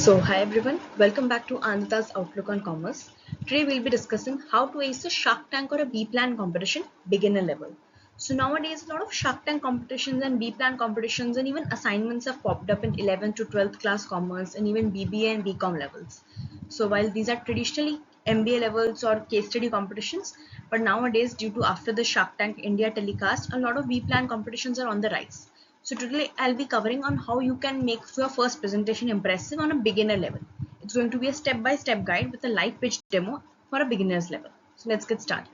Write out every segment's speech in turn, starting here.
Hi everyone, welcome back to Aanandita's Outlook on Commerce. Today we'll be discussing how to ace a Shark Tank or a B-plan competition beginner level. So nowadays a lot of Shark Tank competitions and B-plan competitions and even assignments have popped up in 11th to 12th class commerce and even BBA and BCom levels. So while these are traditionally MBA levels or case study competitions, but nowadays due to after the Shark Tank India telecast, a lot of B-plan competitions are on the rise. So today I'll be covering on how you can make your first presentation impressive on a beginner level. It's going to be a step-by-step guide with a live pitch demo for a beginner's level. So let's get started.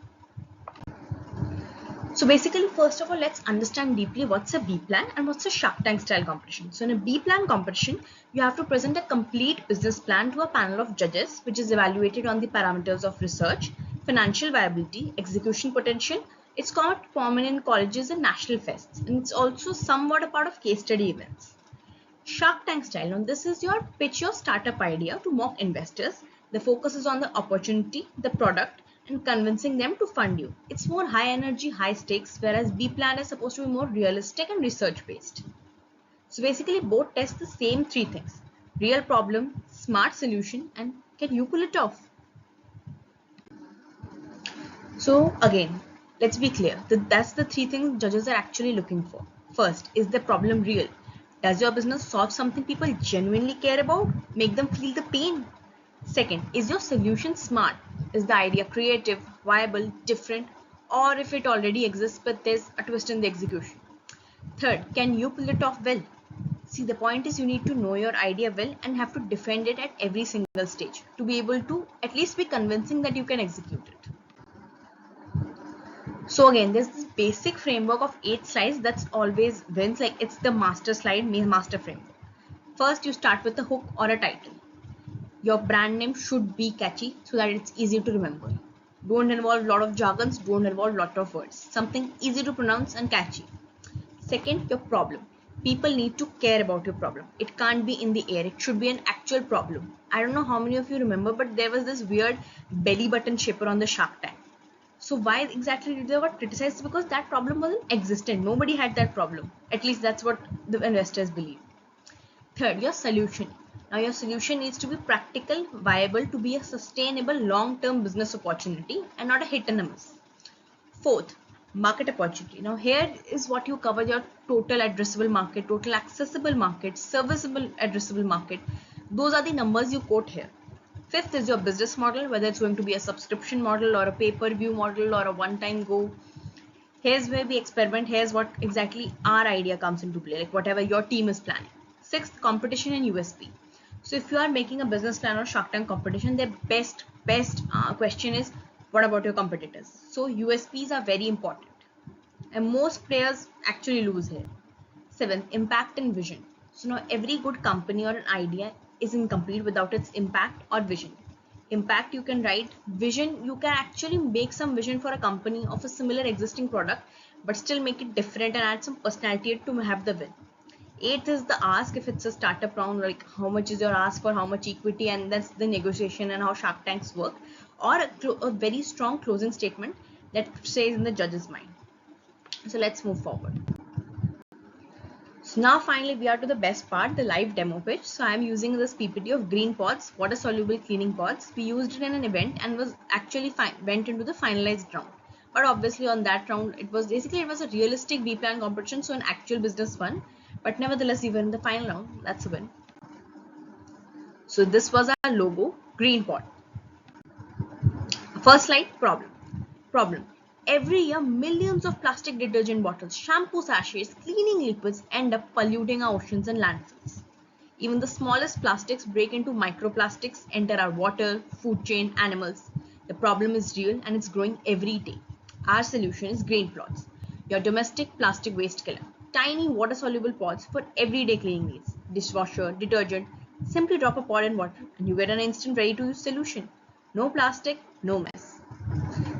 So basically, first of all, let's understand deeply what's a B plan and what's a Shark Tank style competition. So in a B plan competition, you have to present a complete business plan to a panel of judges, which is evaluated on the parameters of research, financial viability, execution potential. It's quite common in colleges and national fests, and it's also somewhat a part of case study events. Shark Tank style. Now, this is your pitch your startup idea to mock investors. The focus is on the opportunity, the product, and convincing them to fund you. It's more high energy, high stakes, whereas B plan is supposed to be more realistic and research based. So basically, both test the same three things: real problem, smart solution, and can you pull it off? So again, let's be clear that that's the three things judges are actually looking for. First, is the problem real? Does your business solve something people genuinely care about? Make them feel the pain? Second, is your solution smart? Is the idea creative, viable, different, or if it already exists but there's a twist in the execution? Third, can you pull it off well? See, the point is you need to know your idea well and have to defend it at every single stage to be able to at least be convincing that you can execute it. So again, there's this basic framework of 8 slides that's always wins, like it's the master slide, master framework. First, you start with a hook or a title. Your brand name should be catchy so that it's easy to remember. Don't involve a lot of jargons, don't involve a lot of words. Something easy to pronounce and catchy. Second, your problem. People need to care about your problem. It can't be in the air. It should be an actual problem. I don't know how many of you remember, but there was this weird belly button shaper on the Shark Tank. So why exactly did they got criticized? Because that problem wasn't existent. Nobody had that problem. At least that's what the investors believe. Third, your solution. Now your solution needs to be practical, viable, to be a sustainable long-term business opportunity and not a hit and a miss. Fourth, market opportunity. Now here is what you cover: your total addressable market, total accessible market, serviceable addressable market. Those are the numbers you quote here. Fifth is your business model, whether it's going to be a subscription model or a pay-per-view model or a one-time go. Here's where we experiment. Here's what exactly our idea comes into play, like whatever your team is planning. Sixth, competition and USP. So if you are making a business plan or Shark Tank competition, the best question is, what about your competitors? So USPs are very important, and most players actually lose here. Seventh, impact and vision. So now every good company or an idea is incomplete without its impact or vision. Impact you can write, vision you can actually make some vision for a company of a similar existing product, but still make it different and add some personality to have the win. Eighth is the ask. If it's a startup round, like how much is your ask for how much equity, and that's the negotiation and how Shark Tanks work, or a very strong closing statement that stays in the judge's mind. So let's move forward. So now finally we are to the best part, the live demo pitch. So I'm using this PPT of GreenPods, water-soluble cleaning pods. We used it in an event and was actually went into the finalized round. But obviously on that round, it was a realistic B plan competition, so an actual business one. But nevertheless, even in the final round, that's a win. So this was our logo, GreenPod. First slide, problem. Problem. Every year, millions of plastic detergent bottles, shampoo sachets, cleaning liquids end up polluting our oceans and landfills. Even the smallest plastics break into microplastics, enter our water, food chain, animals. The problem is real and it's growing every day. Our solution is GreenPods, your domestic plastic waste killer. Tiny water-soluble pods for everyday cleaning needs. Dishwasher, detergent. Simply drop a pod in water and you get an instant ready-to-use solution. No plastic, no mess.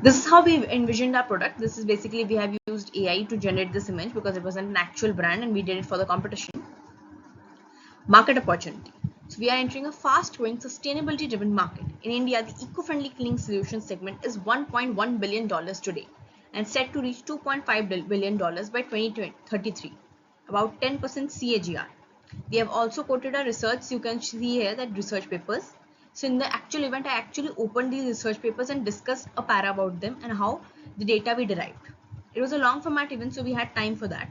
This is how we envisioned our product. This is basically, we have used AI to generate this image because it wasn't an actual brand and we did it for the competition. Market opportunity. So we are entering a fast-growing, sustainability-driven market. In India, the eco-friendly cleaning solutions segment is $1.1 billion today and set to reach $2.5 billion by 2033, about 10% CAGR. We have also quoted our research. You can see here that research papers. So in the actual event, I actually opened these research papers and discussed a para about them and how the data we derived. It was a long format event, so we had time for that.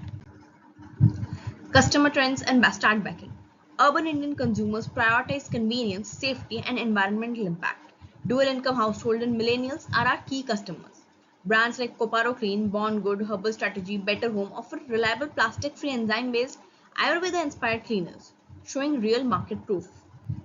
Customer trends and start backing. Urban Indian consumers prioritize convenience, safety, and environmental impact. Dual income household and millennials are our key customers. Brands like Coparo Clean, Born Good, Herbal Strategy, Better Home offer reliable plastic-free enzyme-based Ayurveda-inspired cleaners, showing real market proof.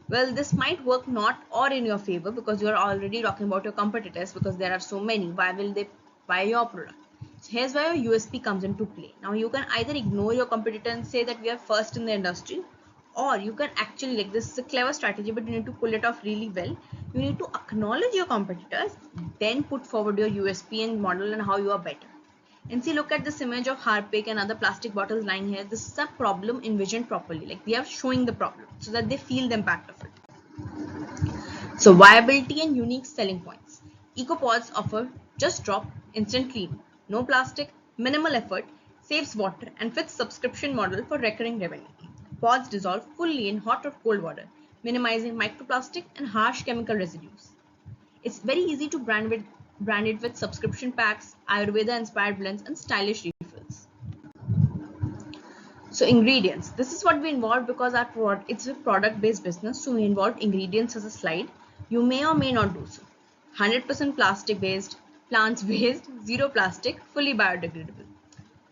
Well, this might work not or in your favor because you are already talking about your competitors because there are so many. Why will they buy your product? So here's where your USP comes into play. Now you can either ignore your competitor and say that we are first in the industry, or you can actually, like, this is a clever strategy, but you need to pull it off really well. You need to acknowledge your competitors, then put forward your USP and model and how you are better. And see, look at this image of Harpic and other plastic bottles lying here. This is a problem envisioned properly. Like, we are showing the problem so that they feel the impact of it. So viability and unique selling points. EcoPods offer just drop, instant clean, no plastic, minimal effort, saves water and fits subscription model for recurring revenue. Pods dissolve fully in hot or cold water, minimizing microplastic and harsh chemical residues. It's very easy to brand it with subscription packs, Ayurveda inspired blends and stylish refills. So ingredients, this is what we involved because it's a product based business, so we involved ingredients as a slide. You may or may not do so. 100% plastic based, plants based, zero plastic, fully biodegradable.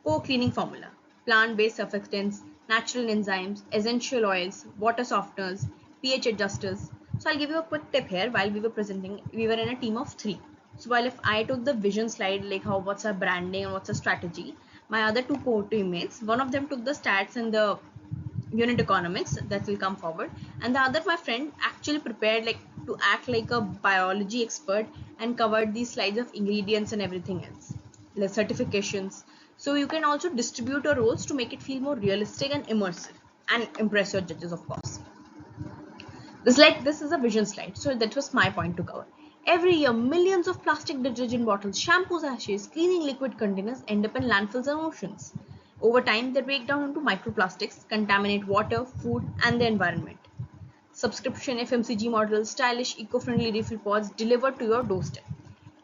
Co-cleaning formula, plant based surfactants, natural enzymes, essential oils, water softeners, pH adjusters. So I'll give you a quick tip here. While we were presenting, we were in a team of 3. So while if I took the vision slide, like what's our branding and what's our strategy, my other 2 co-teammates, one of them took the stats and the unit economics that will come forward, and the other, my friend, actually prepared like to act like a biology expert and covered these slides of ingredients and everything else, the certifications. So you can also distribute your roles to make it feel more realistic and immersive and impress your judges, of course. This is a vision slide, so that was my point to cover. Every year, millions of plastic detergent bottles, shampoos, sachets, cleaning liquid containers end up in landfills and oceans. Over time, they break down into microplastics, contaminate water, food, and the environment. Subscription FMCG models, stylish, eco-friendly refill pods delivered to your doorstep.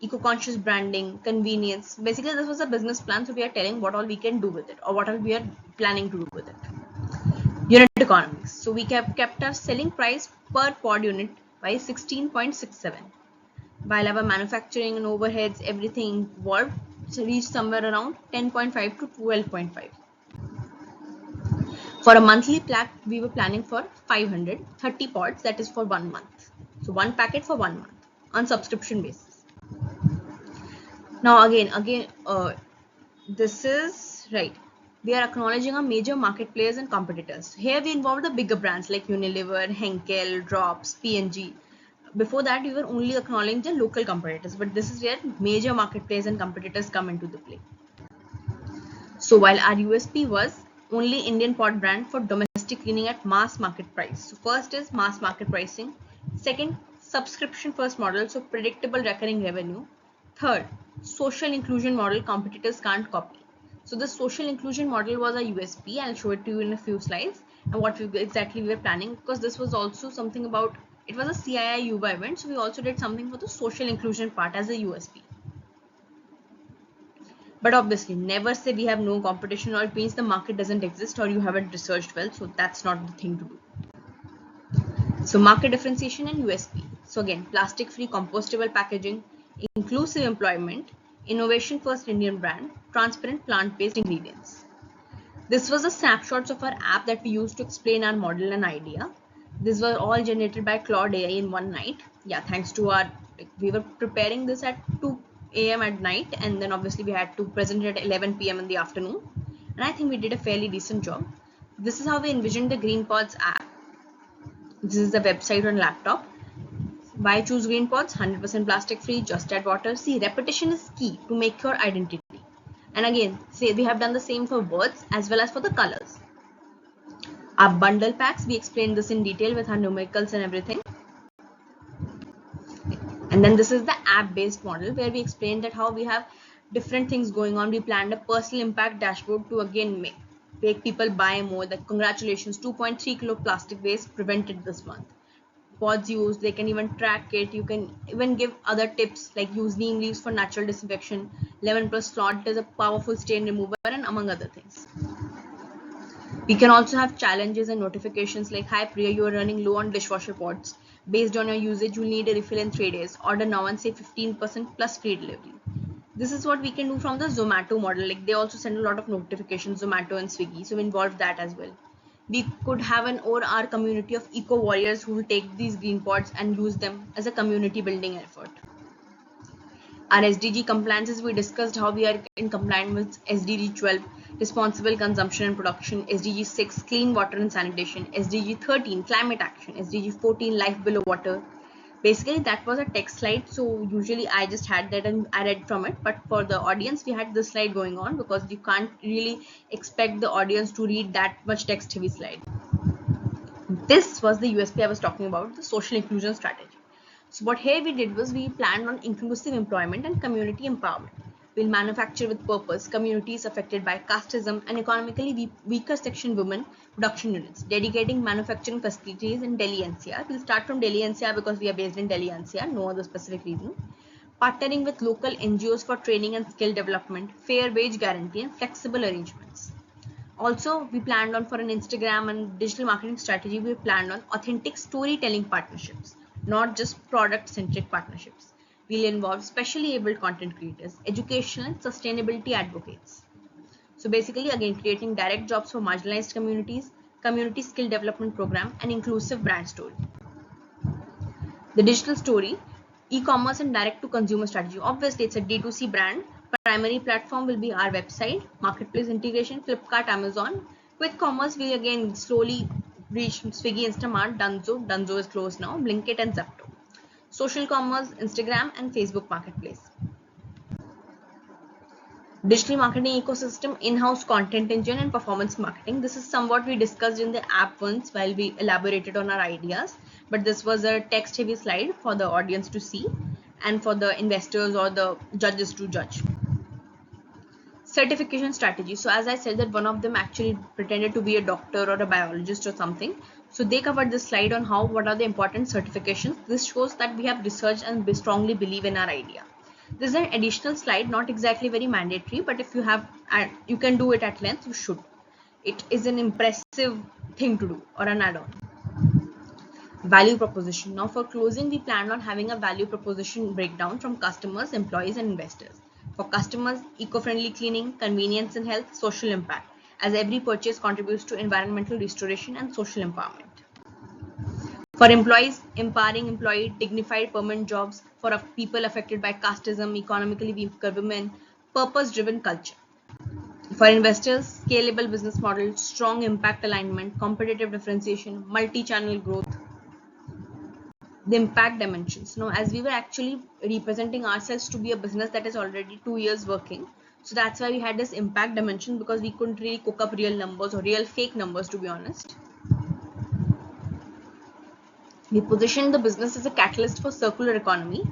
Eco-conscious branding, convenience. Basically, this was a business plan, so we are telling what all we can do with it or what all we are planning to do with it. Unit economics. So we kept our selling price per pod unit by 16.67. While our manufacturing and overheads, everything involved, reached somewhere around 10.5 to 12.5. For a monthly pack, we were planning for 530 pods, that is for 1 month. So 1 packet for 1 month on subscription basis. Now again, this is right. We are acknowledging our major market players and competitors. Here we involve the bigger brands like Unilever, Henkel, Drops, P&G. Before that, we were only acknowledging the local competitors, but this is where major market players and competitors come into the play. So while our USP was only Indian pod brand for domestic cleaning at mass market price. So first is mass market pricing. Second, subscription first model, so predictable recurring revenue. Third, social inclusion model competitors can't copy. So the social inclusion model was a USP. I'll show it to you in a few slides and what exactly we were planning, because this was also something about, it was a CII UVA event, so we also did something for the social inclusion part as a USP. But obviously, never say we have no competition or it means the market doesn't exist or you haven't researched well. So that's not the thing to do. So market differentiation and USP. So again, plastic-free compostable packaging, inclusive employment, innovation first Indian brand, transparent plant-based ingredients. This was the snapshots of our app that we used to explain our model and idea. These were all generated by Claude AI in one night. Yeah, thanks to we were preparing this at 2 a.m. at night, and then obviously we had to present it at 11 p.m. in the afternoon, and I think we did a fairly decent job. This is how we envisioned the GreenPods app. This is the website on laptop. Why choose GreenPods? 100% plastic free, just add water. See, repetition is key to make your identity. And again, say we have done the same for words as well as for the colors. Our bundle packs, we explained this in detail with our numericals and everything. And then this is the app-based model where we explained that how we have different things going on. We planned a personal impact dashboard to again make people buy more. Like, congratulations, 2.3 kilo plastic waste prevented this month. Pods used, they can even track it. You can even give other tips like use neem leaves for natural disinfection, lemon plus salt is a powerful stain remover, and among other things. We can also have challenges and notifications like, hi Priya, you are running low on dishwasher pods. Based on your usage, you'll need a refill in 3 days. Order now and save 15% plus free delivery. This is what we can do from the Zomato model. Like, they also send a lot of notifications, Zomato and Swiggy, so we involve that as well. We could have an OR community of eco warriors who will take these GreenPods and use them as a community building effort. Our SDG compliances, we discussed how we are in compliance with SDG 12, responsible consumption and production, SDG 6, clean water and sanitation, SDG 13, climate action, SDG 14, life below water. Basically, that was a text slide, so usually I just had that and I read from it, but for the audience, we had this slide going on because you can't really expect the audience to read that much text heavy slide. This was the USP I was talking about, the social inclusion strategy. So what here we did was we planned on inclusive employment and community empowerment. We'll manufacture with purpose communities affected by casteism and economically weaker section women production units, dedicating manufacturing facilities in Delhi NCR. We'll start from Delhi NCR because we are based in Delhi NCR, no other specific reason. Partnering with local NGOs for training and skill development, fair wage guarantee and flexible arrangements. Also, we planned on, for an Instagram and digital marketing strategy, we planned on authentic storytelling partnerships, not just product-centric partnerships. We'll involve specially abled content creators, educational and sustainability advocates. So basically, again, creating direct jobs for marginalized communities, community skill development program, and inclusive brand story. The digital story, e-commerce and direct-to-consumer strategy. Obviously, it's a D2C brand. Primary platform will be our website, marketplace integration, Flipkart, Amazon. With commerce, we again slowly reach Swiggy, Instamart, Dunzo is closed now, Blinkit and Zepto. Social commerce, Instagram and Facebook marketplace. Digital marketing ecosystem, in-house content engine and performance marketing. This is somewhat we discussed in the app once while we elaborated on our ideas, but this was a text heavy slide for the audience to see and for the investors or the judges to judge. Certification strategy. So as I said that one of them actually pretended to be a doctor or a biologist or something. So they covered this slide on what are the important certifications. This shows that we have researched and we strongly believe in our idea. This is an additional slide, not exactly very mandatory, but if you have, you can do it at length, you should. It is an impressive thing to do or an add-on. Value proposition. Now for closing, we plan on having a value proposition breakdown from customers, employees and investors. For customers, eco-friendly cleaning, convenience and health, social impact, as every purchase contributes to environmental restoration and social empowerment. For employees, empowering employee, dignified permanent jobs for people affected by casteism, economically weaker women, purpose-driven culture. For investors, scalable business model, strong impact alignment, competitive differentiation, multi-channel growth. The impact dimensions. Now, as we were actually representing ourselves to be a business that is already 2 years working, so that's why we had this impact dimension, because we couldn't really cook up real numbers or real fake numbers, to be honest. We positioned the business as a catalyst for circular economy,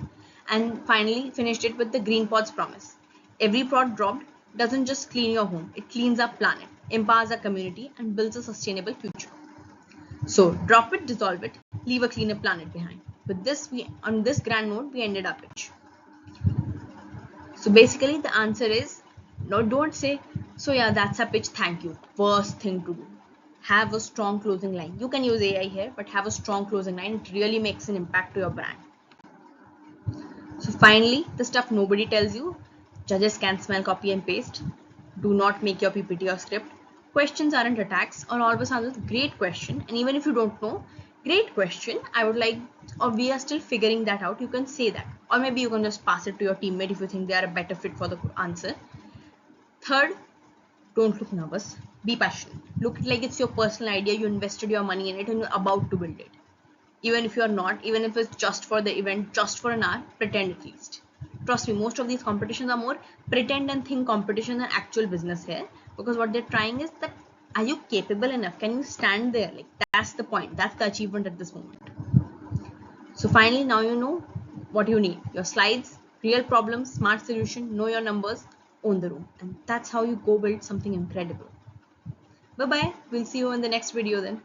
and finally finished it with the GreenPods promise. Every pod dropped doesn't just clean your home, it cleans our planet, empowers our community and builds a sustainable future. So drop it, dissolve it, leave a cleaner planet behind. With this, on this grand note, we ended our pitch. So basically the answer is, no, don't say, so yeah, that's a pitch, thank you. Worst thing to do. Have a strong closing line. You can use AI here, but have a strong closing line. It really makes an impact to your brand. So finally, the stuff nobody tells you. Judges can smell copy and paste. Do not make your PPT or script. Questions aren't attacks, or always answer with great question. And even if you don't know, great question, I would like, or we are still figuring that out, you can say that. Or maybe you can just pass it to your teammate if you think they are a better fit for the answer. Third, don't look nervous. Be passionate. Look like it's your personal idea. You invested your money in it and you're about to build it. Even if you're not, even if it's just for the event, just for an hour, pretend at least. Trust me, most of these competitions are more pretend and think competition than actual business here. Because what they're trying is that, are you capable enough? Can you stand there? Like, that's the point. That's the achievement at this moment. So finally, now you know what you need. Your slides, real problems, smart solution, know your numbers, own the room. And that's how you go build something incredible. Bye bye. We'll see you in the next video then.